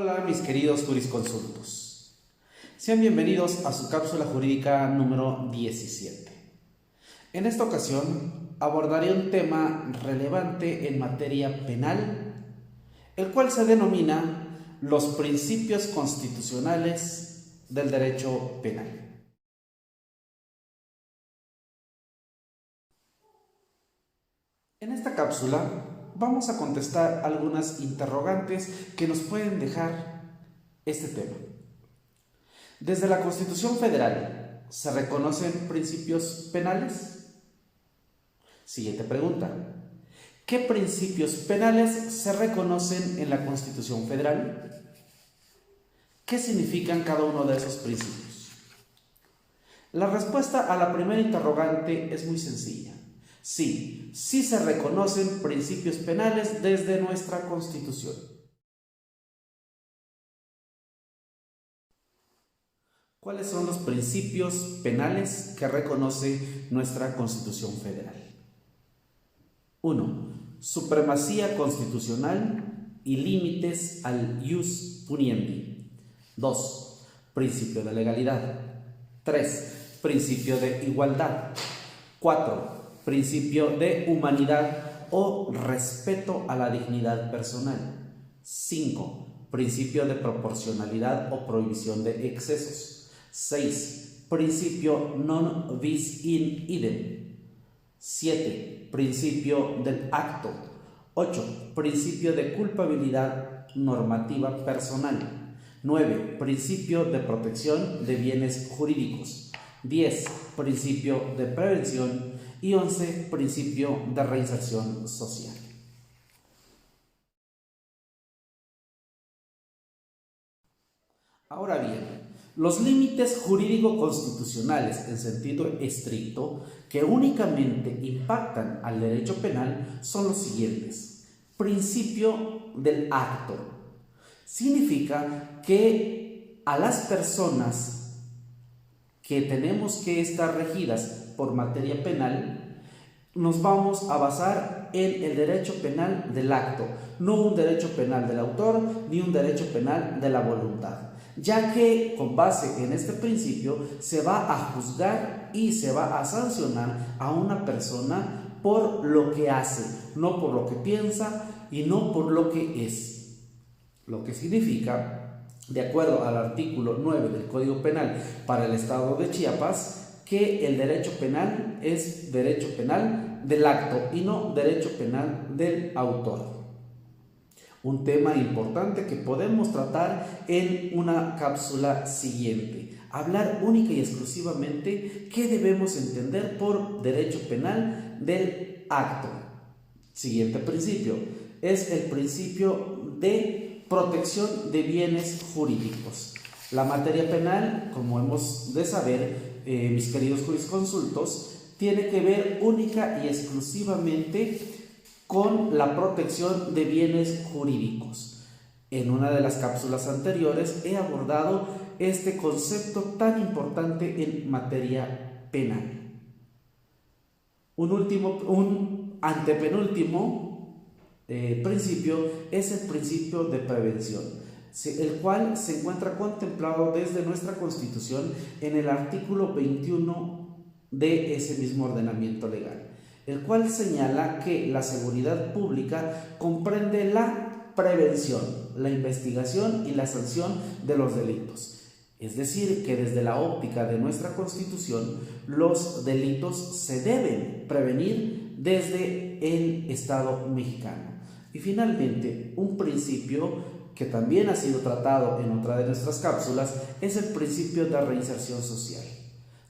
Hola mis queridos jurisconsultos, sean bienvenidos a su cápsula jurídica número 17. En esta ocasión abordaré un tema relevante en materia penal, el cual se denomina los principios constitucionales del derecho penal. En esta cápsula vamos a contestar algunas interrogantes que nos pueden dejar este tema. Desde la Constitución Federal, ¿se reconocen principios penales? Siguiente pregunta. ¿Qué principios penales se reconocen en la Constitución Federal? ¿Qué significan cada uno de esos principios? La respuesta a la primera interrogante es muy sencilla. Sí se reconocen principios penales desde nuestra Constitución. ¿Cuáles son los principios penales que reconoce nuestra Constitución Federal? 1. Supremacía constitucional y límites al ius puniendi. 2. Principio de legalidad. 3. Principio de igualdad. 4. Principio de humanidad o respeto a la dignidad personal. 5. Principio de proporcionalidad o prohibición de excesos. 6. Principio non bis in idem. 7. Principio del acto. 8. Principio de culpabilidad normativa personal. 9. Principio de protección de bienes jurídicos. 10. Principio de prevención. Y 11. Principio de reinserción social. Ahora bien, los límites jurídico-constitucionales en sentido estricto que únicamente impactan al derecho penal son los siguientes. Principio del acto. Significa que a las personas que tenemos que estar regidas por materia penal, nos vamos a basar en el derecho penal del acto, no un derecho penal del autor ni un derecho penal de la voluntad, ya que con base en este principio se va a juzgar y se va a sancionar a una persona por lo que hace, no por lo que piensa y no por lo que es. Lo que significa, de acuerdo al artículo 9 del Código Penal para el Estado de Chiapas, que el derecho penal es derecho penal del acto y no derecho penal del autor. Un tema importante que podemos tratar en una cápsula siguiente. Hablar única y exclusivamente qué debemos entender por derecho penal del acto. Siguiente principio es el principio de protección de bienes jurídicos. La materia penal, como hemos de saber, mis queridos jurisconsultos, tiene que ver única y exclusivamente con la protección de bienes jurídicos. En una de las cápsulas anteriores he abordado este concepto tan importante en materia penal. Un antepenúltimo principio es el principio de prevención, el cual se encuentra contemplado desde nuestra Constitución en el artículo 21 de ese mismo ordenamiento legal, el cual señala que la seguridad pública comprende la prevención, la investigación y la sanción de los delitos. Es decir, que desde la óptica de nuestra Constitución, los delitos se deben prevenir desde el Estado mexicano. Y finalmente, un principio que también ha sido tratado en otra de nuestras cápsulas, es el principio de reinserción social.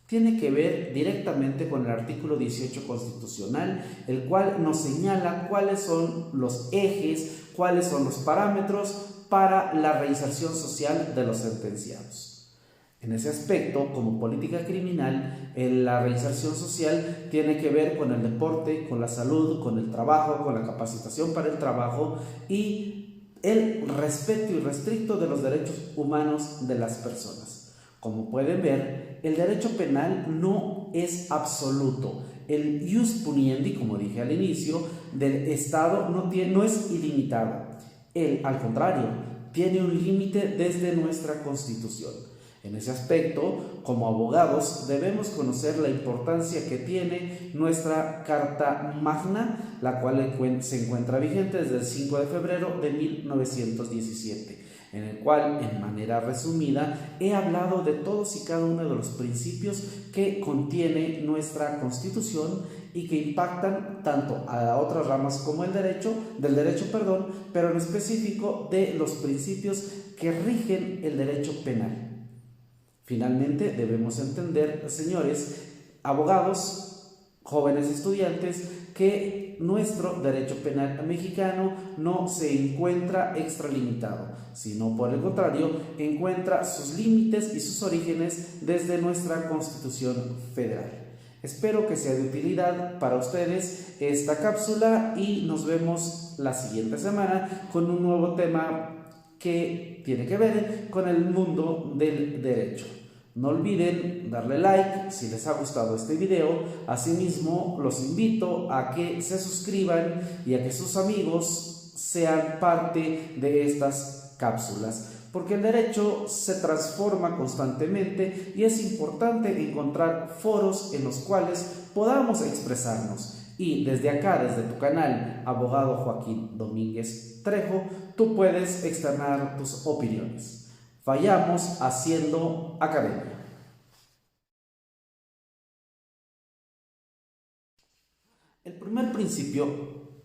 Tiene que ver directamente con el artículo 18 constitucional, el cual nos señala cuáles son los ejes, cuáles son los parámetros para la reinserción social de los sentenciados. En ese aspecto, como política criminal, la reinserción social tiene que ver con el deporte, con la salud, con el trabajo, con la capacitación para el trabajo y el respeto irrestricto de los derechos humanos de las personas. Como pueden ver, el derecho penal no es absoluto. El ius puniendi, como dije al inicio, del Estado no es ilimitado. Él, al contrario, tiene un límite desde nuestra Constitución. En ese aspecto, como abogados, debemos conocer la importancia que tiene nuestra Carta Magna, la cual se encuentra vigente desde el 5 de febrero de 1917, en el cual, en manera resumida, he hablado de todos y cada uno de los principios que contiene nuestra Constitución y que impactan tanto a otras ramas como del derecho, pero en específico de los principios que rigen el derecho penal. Finalmente, debemos entender, señores abogados, jóvenes estudiantes, que nuestro derecho penal mexicano no se encuentra extralimitado, sino por el contrario, encuentra sus límites y sus orígenes desde nuestra Constitución Federal. Espero que sea de utilidad para ustedes esta cápsula y nos vemos la siguiente semana con un nuevo tema que tiene que ver con el mundo del derecho. No olviden darle like si les ha gustado este video. Asimismo, los invito a que se suscriban y a que sus amigos sean parte de estas cápsulas, porque el derecho se transforma constantemente y es importante encontrar foros en los cuales podamos expresarnos. Y desde acá, desde tu canal Abogado Joaquín Domínguez Trejo, tú puedes externar tus opiniones. Vayamos haciendo academia. El primer principio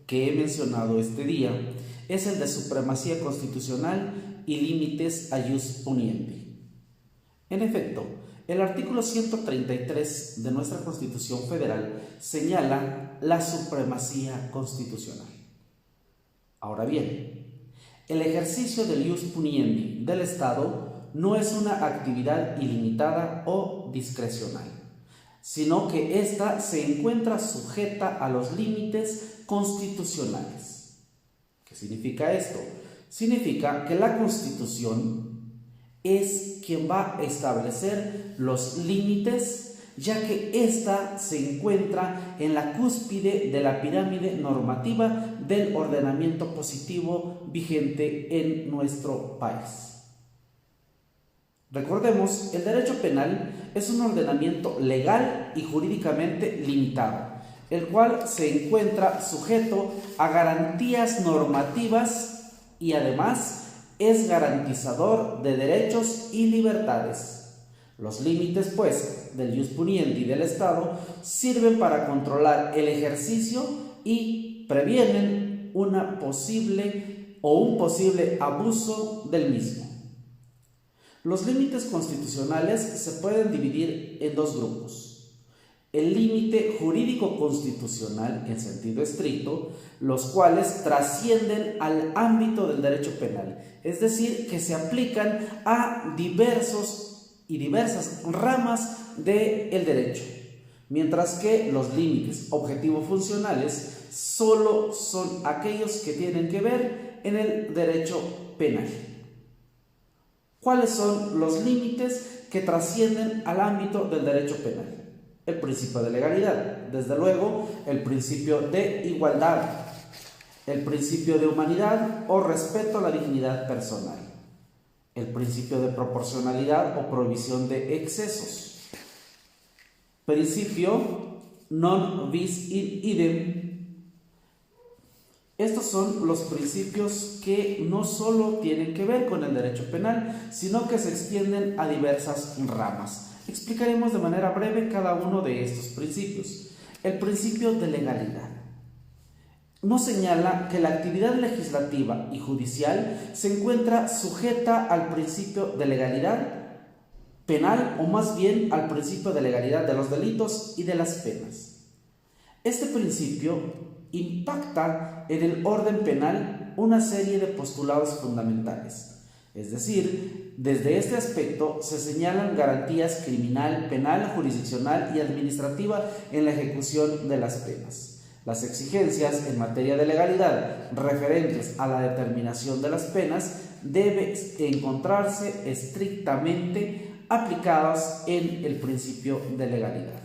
que he mencionado este día es el de supremacía constitucional y límites a ius puniendi. En efecto, el artículo 133 de nuestra Constitución Federal señala la supremacía constitucional. Ahora bien, el ejercicio del ius puniendi del Estado no es una actividad ilimitada o discrecional, sino que ésta se encuentra sujeta a los límites constitucionales. ¿Qué significa esto? Significa que la Constitución es quien va a establecer los límites, ya que ésta se encuentra en la cúspide de la pirámide normativa del ordenamiento positivo vigente en nuestro país. Recordemos, el derecho penal es un ordenamiento legal y jurídicamente limitado, el cual se encuentra sujeto a garantías normativas y además es garantizador de derechos y libertades. Los límites, pues, del ius puniendi del Estado sirven para controlar el ejercicio y previenen un posible abuso del mismo. Los límites constitucionales se pueden dividir en dos grupos. El límite jurídico constitucional en sentido estricto, los cuales trascienden al ámbito del derecho penal, es decir, que se aplican a diversas ramas del derecho, mientras que los límites objetivo-funcionales solo son aquellos que tienen que ver en el derecho penal. ¿Cuáles son los límites que trascienden al ámbito del derecho penal? El principio de legalidad, desde luego el principio de igualdad, el principio de humanidad o respeto a la dignidad personal, el principio de proporcionalidad o prohibición de excesos, principio non bis in idem. Estos son los principios que no solo tienen que ver con el derecho penal, sino que se extienden a diversas ramas. Explicaremos de manera breve cada uno de estos principios. El principio de legalidad nos señala que la actividad legislativa y judicial se encuentra sujeta al principio de legalidad penal, o más bien al principio de legalidad de los delitos y de las penas. Este principio impacta en el orden penal una serie de postulados fundamentales. Es decir, desde este aspecto se señalan garantías criminal, penal, jurisdiccional y administrativa en la ejecución de las penas. Las exigencias en materia de legalidad referentes a la determinación de las penas deben encontrarse estrictamente aplicadas en el principio de legalidad.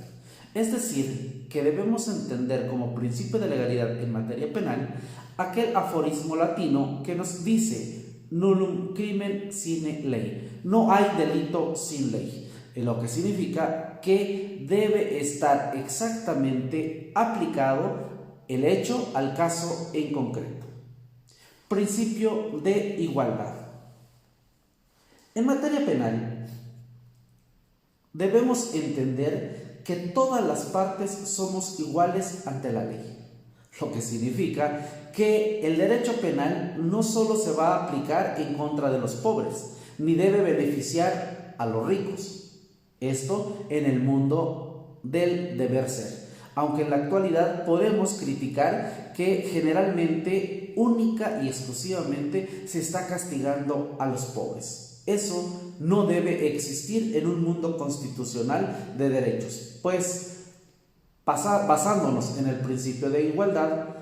Es decir, que debemos entender como principio de legalidad en materia penal aquel aforismo latino que nos dice: nullum crimen sine ley. No hay delito sin ley, lo que significa que debe estar exactamente aplicado el hecho al caso en concreto. Principio de igualdad. En materia penal, debemos entender que todas las partes somos iguales ante la ley, lo que significa que el derecho penal no solo se va a aplicar en contra de los pobres, ni debe beneficiar a los ricos. Esto en el mundo del deber ser, aunque en la actualidad podemos criticar que generalmente, única y exclusivamente, se está castigando a los pobres. Eso no debe existir en un mundo constitucional de derechos, pues basándonos en el principio de igualdad,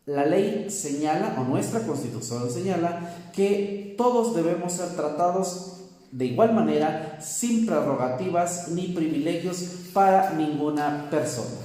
la ley señala, o nuestra Constitución señala, que todos debemos ser tratados de igual manera, sin prerrogativas ni privilegios para ninguna persona.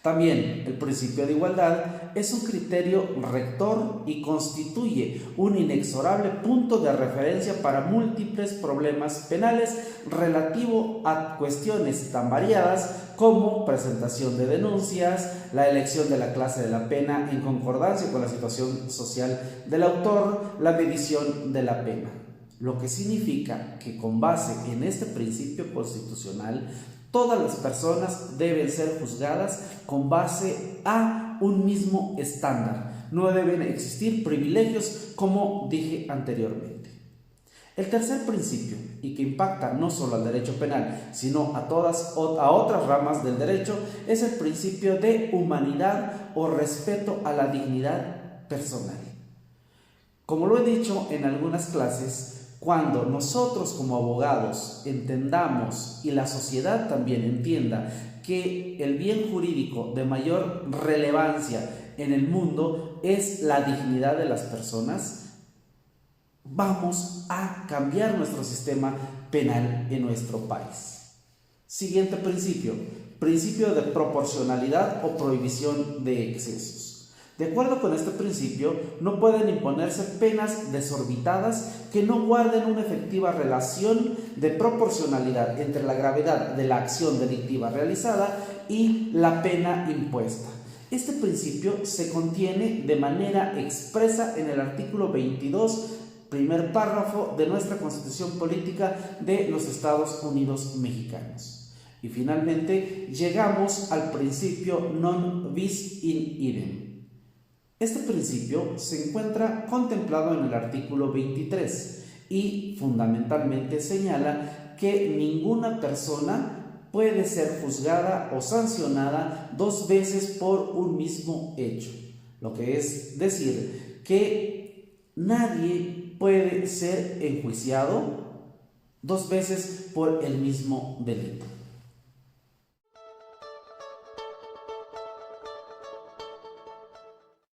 También el principio de igualdad es un criterio rector y constituye un inexorable punto de referencia para múltiples problemas penales relativo a cuestiones tan variadas como presentación de denuncias, la elección de la clase de la pena en concordancia con la situación social del autor, la medición de la pena. Lo que significa que con base en este principio constitucional, todas las personas deben ser juzgadas con base a un mismo estándar. No deben existir privilegios, como dije anteriormente. El tercer principio, y que impacta no solo al derecho penal, sino a otras ramas del derecho, es el principio de humanidad o respeto a la dignidad personal. Como lo he dicho en algunas clases, cuando nosotros como abogados entendamos y la sociedad también entienda que el bien jurídico de mayor relevancia en el mundo es la dignidad de las personas, vamos a cambiar nuestro sistema penal en nuestro país. Siguiente principio, principio de proporcionalidad o prohibición de excesos. De acuerdo con este principio, no pueden imponerse penas desorbitadas que no guarden una efectiva relación de proporcionalidad entre la gravedad de la acción delictiva realizada y la pena impuesta. Este principio se contiene de manera expresa en el artículo 22, primer párrafo de nuestra Constitución Política de los Estados Unidos Mexicanos. Y finalmente llegamos al principio non bis in idem. Este principio se encuentra contemplado en el artículo 23 y fundamentalmente señala que ninguna persona puede ser juzgada o sancionada dos veces por un mismo hecho, lo que es decir, que nadie puede ser enjuiciado dos veces por el mismo delito.